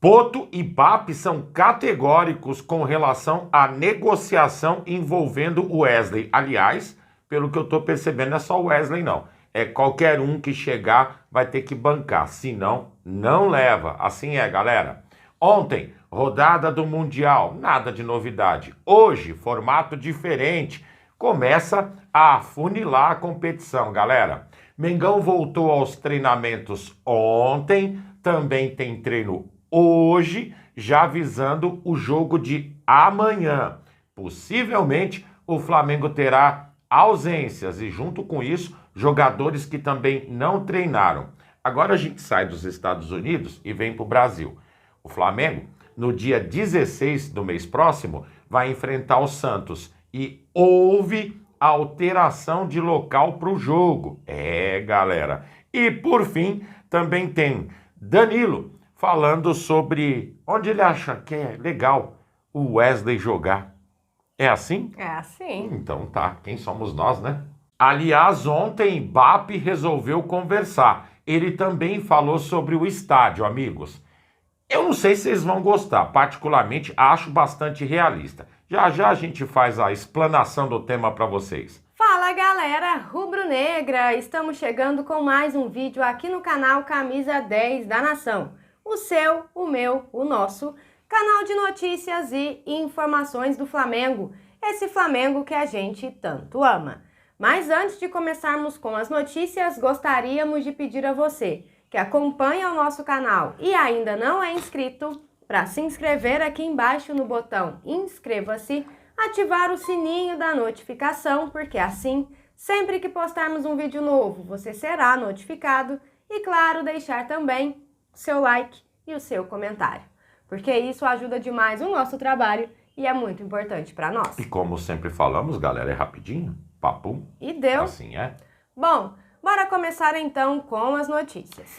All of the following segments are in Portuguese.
Porto e BAP são categóricos com relação à negociação envolvendo o Wesley. Aliás, pelo que eu estou percebendo, não é só o Wesley, não. É qualquer um que chegar vai ter que bancar, senão não leva. Assim é, galera. Ontem, rodada do Mundial, nada de novidade. Hoje, formato diferente. Começa a afunilar a competição, galera. Mengão voltou aos treinamentos ontem, também tem treino hoje, já visando o jogo de amanhã. Possivelmente o Flamengo terá ausências e junto com isso, jogadores que também não treinaram. Agora a gente sai dos Estados Unidos e vem para o Brasil. O Flamengo, no dia 16 do mês próximo, vai enfrentar o Santos e houve alteração de local para o jogo. É, galera. E por fim, também tem Danilo falando sobre onde ele acha que é legal o Wesley jogar. É assim? É assim. Então tá, quem somos nós, né? Aliás, ontem BAP resolveu conversar. Ele também falou sobre o estádio, amigos. Eu não sei se vocês vão gostar, particularmente acho bastante realista. Já já a gente faz a explanação do tema para vocês. Fala galera rubro-negra, estamos chegando com mais um vídeo aqui no canal Camisa 10 da Nação. O seu, o meu, o nosso canal de notícias e informações do Flamengo. Esse Flamengo que a gente tanto ama. Mas antes de começarmos com as notícias, gostaríamos de pedir a você que acompanha o nosso canal e ainda não é inscrito, para se inscrever aqui embaixo no botão inscreva-se, ativar o sininho da notificação, porque assim, sempre que postarmos um vídeo novo, você será notificado e, claro, deixar também o seu like e o seu comentário, porque isso ajuda demais o nosso trabalho e é muito importante para nós. E como sempre falamos, galera, é rapidinho, papum. E deu. Assim é. Bom, bora começar então com as notícias.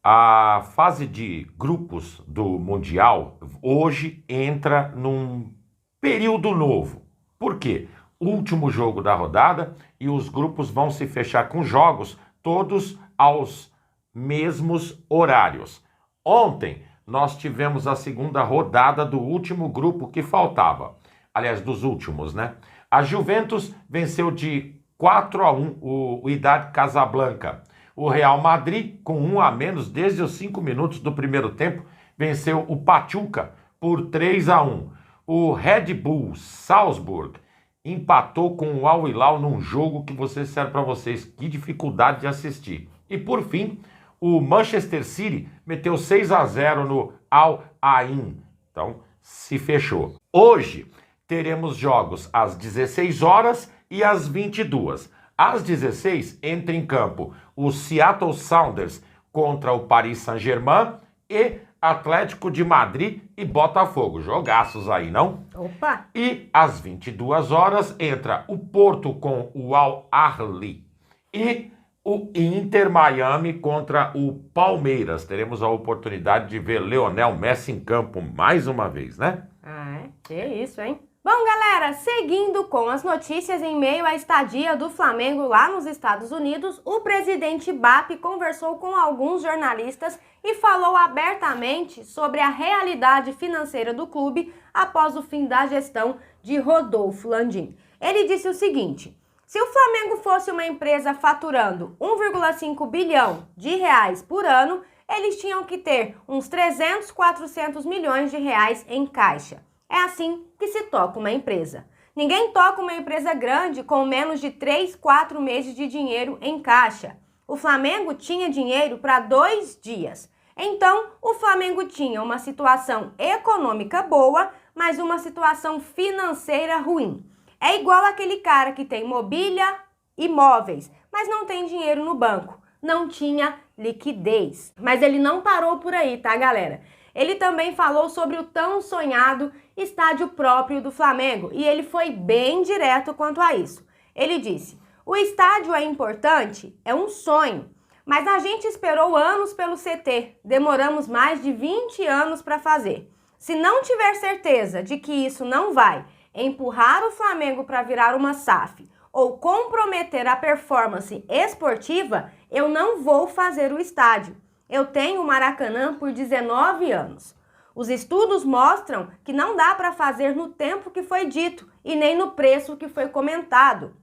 A fase de grupos do Mundial hoje entra num período novo. Por quê? Último jogo da rodada e os grupos vão se fechar com jogos todos aos mesmos horários. Ontem nós tivemos a segunda rodada do último grupo que faltava. Aliás, dos últimos, né? A Juventus venceu de 4-1 o Wydad Casablanca. O Real Madrid, com 1 a menos desde os 5 minutos do primeiro tempo, venceu o Pachuca por 3-1. O Red Bull Salzburg empatou com o Al Hilal num jogo que vocês disseram para vocês, que dificuldade de assistir. E por fim, o Manchester City meteu 6-0 no Al Ain. Então, se fechou. Hoje teremos jogos às 16 horas e às 22. Às 16 entra em campo o Seattle Sounders contra o Paris Saint-Germain e Atlético de Madrid e Botafogo. Jogaços aí, não? Opa! E às 22 horas entra o Porto com o Al Ahly e o Inter Miami contra o Palmeiras. Teremos a oportunidade de ver Lionel Messi em campo mais uma vez, né? Ah, é? Que isso, hein? Bom, galera, seguindo com as notícias, em meio à estadia do Flamengo lá nos Estados Unidos, o presidente BAP conversou com alguns jornalistas e falou abertamente sobre a realidade financeira do clube após o fim da gestão de Rodolfo Landim. Ele disse o seguinte: se o Flamengo fosse uma empresa faturando 1,5 bilhão de reais por ano, eles tinham que ter uns 300, 400 milhões de reais em caixa. É assim que se toca uma empresa. Ninguém toca uma empresa grande com menos de 3, 4 meses de dinheiro em caixa. O Flamengo tinha dinheiro para 2 dias. Então, o Flamengo tinha uma situação econômica boa, mas uma situação financeira ruim. É igual aquele cara que tem mobília, imóveis, mas não tem dinheiro no banco. Não tinha liquidez. Mas ele não parou por aí, tá, galera? Ele também falou sobre o tão sonhado estádio próprio do Flamengo e ele foi bem direto quanto a isso. Ele disse: o estádio é importante, é um sonho, mas a gente esperou anos pelo CT, demoramos mais de 20 anos para fazer. Se não tiver certeza de que isso não vai empurrar o Flamengo para virar uma SAF ou comprometer a performance esportiva, eu não vou fazer o estádio. Eu tenho o Maracanã por 19 anos. Os estudos mostram que não dá para fazer no tempo que foi dito e nem no preço que foi comentado.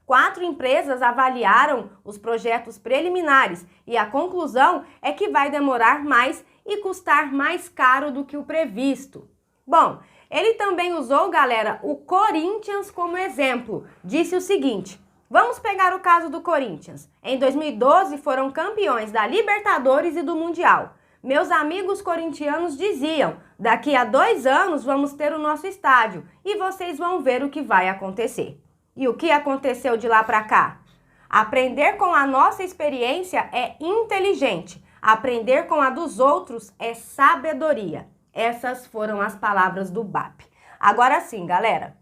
4 empresas avaliaram os projetos preliminares e a conclusão é que vai demorar mais e custar mais caro do que o previsto. Bom, ele também usou, galera, o Corinthians como exemplo. Disse o seguinte: vamos pegar o caso do Corinthians. Em 2012 foram campeões da Libertadores e do Mundial. Meus amigos corintianos diziam: daqui a 2 anos vamos ter o nosso estádio e vocês vão ver o que vai acontecer. E o que aconteceu de lá para cá? Aprender com a nossa experiência é inteligente. Aprender com a dos outros é sabedoria. Essas foram as palavras do BAP. Agora sim, galera,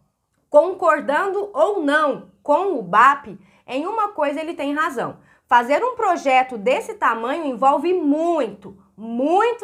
concordando ou não com o BAP, em uma coisa ele tem razão. Fazer um projeto desse tamanho envolve muito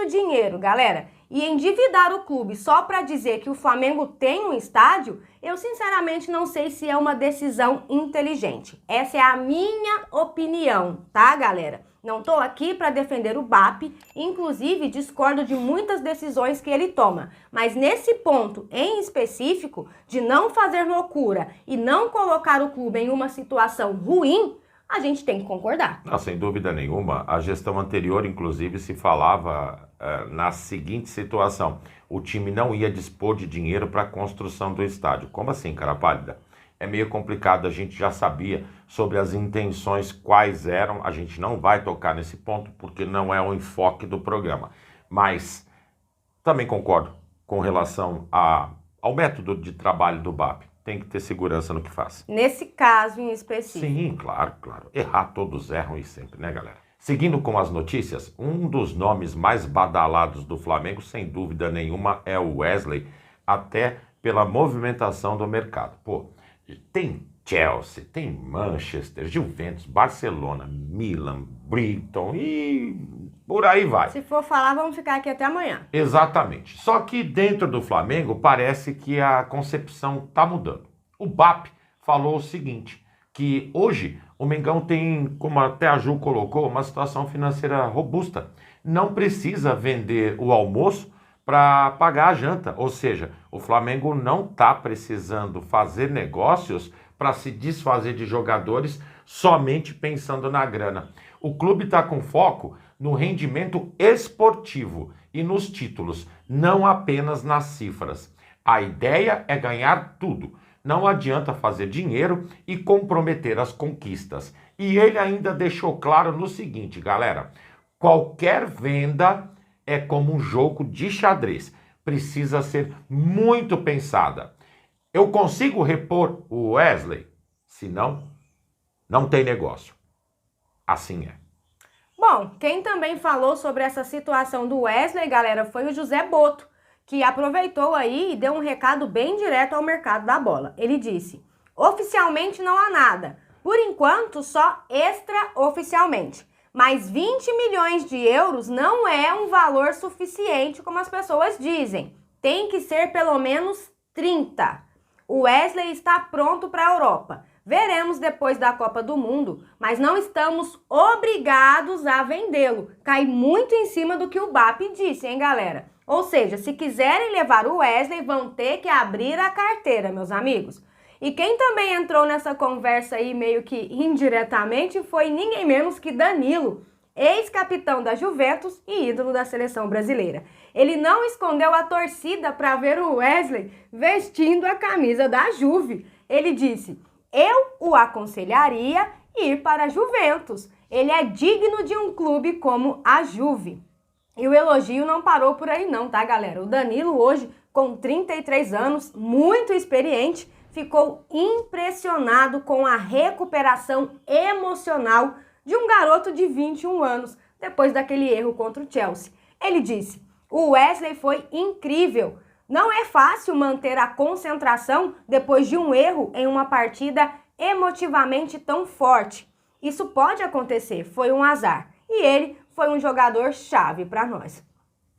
dinheiro, galera. E endividar o clube só para dizer que o Flamengo tem um estádio, eu sinceramente não sei se é uma decisão inteligente. Essa é a minha opinião, tá, galera? Não tô aqui para defender o BAP, inclusive discordo de muitas decisões que ele toma. Mas nesse ponto em específico, de não fazer loucura e não colocar o clube em uma situação ruim, a gente tem que concordar. Não, sem dúvida nenhuma. A gestão anterior, inclusive, se falava na seguinte situação: o time não ia dispor de dinheiro para a construção do estádio. Como assim, cara pálida? É meio complicado, a gente já sabia sobre as intenções quais eram, a gente não vai tocar nesse ponto porque não é o enfoque do programa. Mas também concordo com relação ao método de trabalho do BAP. Tem que ter segurança no que faz. Nesse caso em específico. Sim, claro. Errar todos erram e sempre, né, galera? Seguindo com as notícias, um dos nomes mais badalados do Flamengo, sem dúvida nenhuma, é o Wesley, até pela movimentação do mercado. Pô, tem Chelsea, tem Manchester, Juventus, Barcelona, Milan, Brighton e por aí vai. Se for falar, vamos ficar aqui até amanhã. Exatamente. Só que dentro do Flamengo parece que a concepção está mudando. O BAP falou o seguinte, que hoje o Mengão tem, como até a Ju colocou, uma situação financeira robusta. Não precisa vender o almoço para pagar a janta. Ou seja, o Flamengo não está precisando fazer negócios para se desfazer de jogadores somente pensando na grana. O clube está com foco no rendimento esportivo e nos títulos, não apenas nas cifras. A ideia é ganhar tudo. Não adianta fazer dinheiro e comprometer as conquistas. E ele ainda deixou claro no seguinte, galera: qualquer venda é como um jogo de xadrez. Precisa ser muito pensada. Eu consigo repor o Wesley? Se não, não tem negócio. Assim é. Bom, quem também falou sobre essa situação do Wesley, galera, foi o José Boto, que aproveitou aí e deu um recado bem direto ao mercado da bola. Ele disse: oficialmente não há nada, por enquanto só extraoficialmente. Mas 20 milhões de euros não é um valor suficiente como as pessoas dizem. Tem que ser pelo menos 30. O Wesley está pronto para a Europa. Veremos depois da Copa do Mundo, mas não estamos obrigados a vendê-lo. Cai muito em cima do que o BAP disse, hein, galera? Ou seja, se quiserem levar o Wesley, vão ter que abrir a carteira, meus amigos. E quem também entrou nessa conversa aí meio que indiretamente foi ninguém menos que Danilo, ex-capitão da Juventus e ídolo da seleção brasileira. Ele não escondeu a torcida para ver o Wesley vestindo a camisa da Juve. Ele disse: eu o aconselharia ir para a Juventus. Ele é digno de um clube como a Juve. E o elogio não parou por aí não, tá, galera? O Danilo hoje, com 33 anos, muito experiente, ficou impressionado com a recuperação emocional de um garoto de 21 anos, depois daquele erro contra o Chelsea. Ele disse: o Wesley foi incrível. Não é fácil manter a concentração depois de um erro em uma partida emotivamente tão forte. Isso pode acontecer, foi um azar. E ele foi um jogador chave para nós.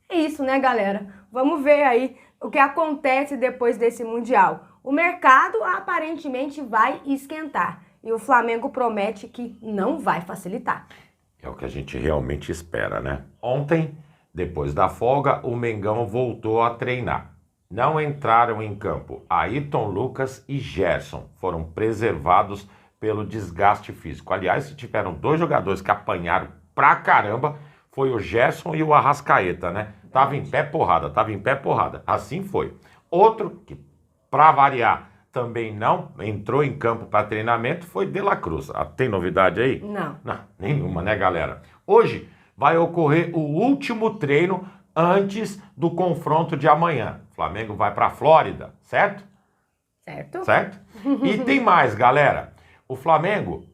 É isso, né, galera? Vamos ver aí o que acontece depois desse Mundial. O mercado aparentemente vai esquentar e o Flamengo promete que não vai facilitar. É o que a gente realmente espera, né? Ontem Depois da folga, o Mengão voltou a treinar. Não entraram em campo Ayrton Lucas e Gerson. Foram preservados pelo desgaste físico. Aliás, se tiveram 2 jogadores que apanharam pra caramba, foi o Gerson e o Arrascaeta, né? Tava em pé porrada. Assim foi. Outro que, pra variar, também não entrou em campo para treinamento foi De La Cruz. Tem novidade aí? Não. Não, nenhuma, né, galera? Hoje vai ocorrer o último treino antes do confronto de amanhã. O Flamengo vai para a Flórida, certo? Certo. Certo? E tem mais, galera. O Flamengo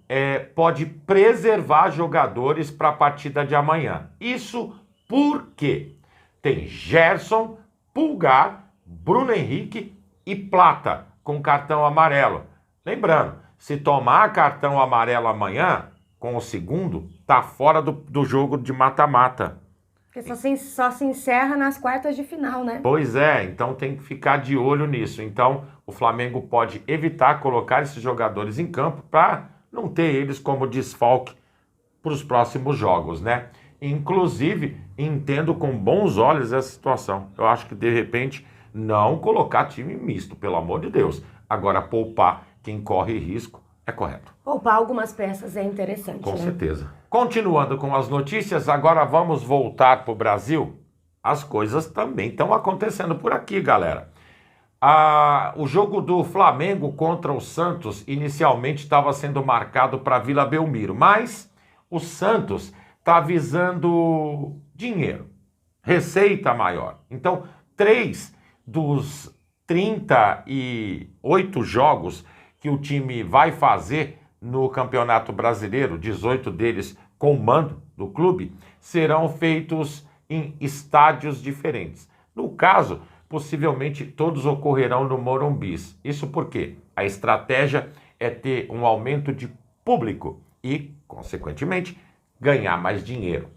pode preservar jogadores para a partida de amanhã. Isso porque tem Gerson, Pulgar, Bruno Henrique e Plata com cartão amarelo. Lembrando, se tomar cartão amarelo amanhã, com o segundo, tá fora do jogo de mata-mata. Porque só se encerra nas quartas de final, né? Pois é, então tem que ficar de olho nisso. Então, o Flamengo pode evitar colocar esses jogadores em campo para não ter eles como desfalque para os próximos jogos, né? Inclusive, entendo com bons olhos essa situação. Eu acho que, de repente, não colocar time misto, pelo amor de Deus. Agora, poupar quem corre risco é correto. Poupar algumas peças é interessante, Com né? certeza. Continuando com as notícias, agora vamos voltar para o Brasil. As coisas também estão acontecendo por aqui, galera. O jogo do Flamengo contra o Santos inicialmente estava sendo marcado para Vila Belmiro, mas o Santos está visando dinheiro, receita maior. Então, 3 dos 38 jogos que o time vai fazer no Campeonato Brasileiro, 18 deles com o mando do clube, serão feitos em estádios diferentes. No caso, possivelmente todos ocorrerão no Morumbi. Isso porque a estratégia é ter um aumento de público e, consequentemente, ganhar mais dinheiro.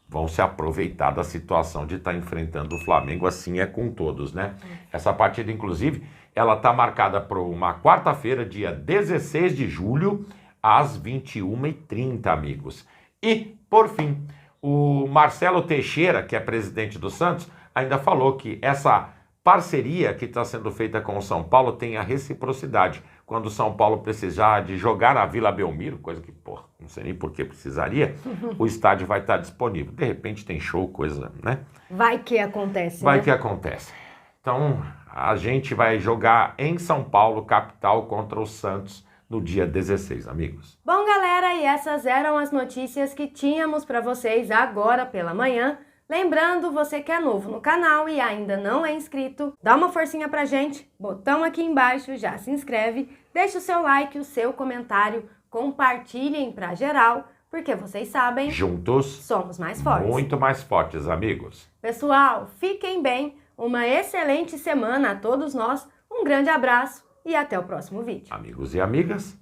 Vão se aproveitar da situação de estar enfrentando o Flamengo, assim é com todos, né? Essa partida, inclusive, ela está marcada para uma quarta-feira, dia 16 de julho, às 21h30, amigos. E, por fim, o Marcelo Teixeira, que é presidente do Santos, ainda falou que essa parceria que está sendo feita com o São Paulo tem a reciprocidade. Quando o São Paulo precisar de jogar na Vila Belmiro, coisa que, não sei nem por que precisaria, o estádio vai estar disponível. De repente tem show, coisa, né? Vai que acontece, Vai né? que acontece. Então, a gente vai jogar em São Paulo, capital, contra o Santos no dia 16, amigos. Bom, galera, e essas eram as notícias que tínhamos para vocês agora pela manhã. Lembrando, você que é novo no canal e ainda não é inscrito, dá uma forcinha pra gente, botão aqui embaixo, já se inscreve, deixa o seu like, o seu comentário, compartilhem pra geral, porque vocês sabem, juntos somos mais fortes. Muito mais fortes, amigos. Pessoal, fiquem bem, uma excelente semana a todos nós, um grande abraço e até o próximo vídeo. Amigos e amigas,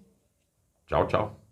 tchau, tchau.